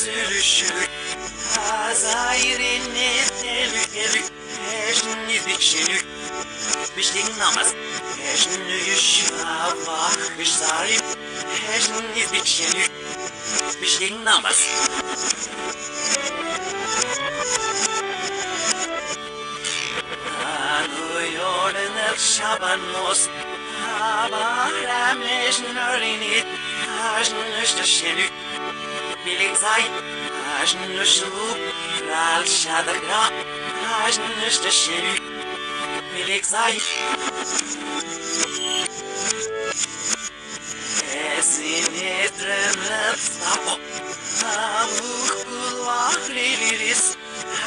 sürüşür. Hazayrini telük eşni dikşinük. Bişlik namaz eşni yüşavah kışsarim eşni dikşinük. Bişlik namaz. Anuyordun şabanos Abahremleşin öğrenit Aşnıştı şenük Bilik zay Aşnışılıp Kral şadıgra Aşnıştı şenük Bilik zay Esin etremlep Tapo Tavuk kulak liliris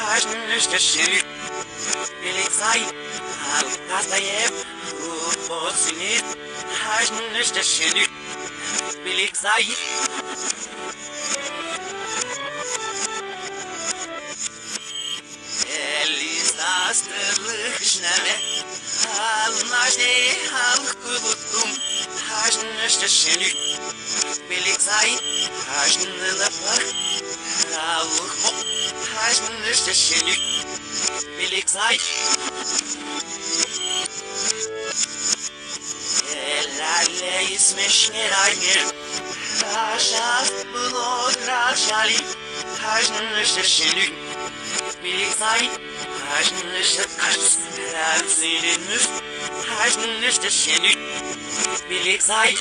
Aşnıştı şenük Bilik zay Al-Kastayev Ufosinit Haşnıştı şenük Bilik zay Elistastırlık şneme Al-Najde Al-Kulutum Haşnıştı şenük Bilik zay Haşnılıplık Al-Hop Haşnıştı şenük Bilik zay Ellerle ismiş nerayir Raşas bulo kraşali Haşnıştı şenük Bilik zay Haşnıştı kaşs Revzinin üst Haşnıştı şenük Bilik zay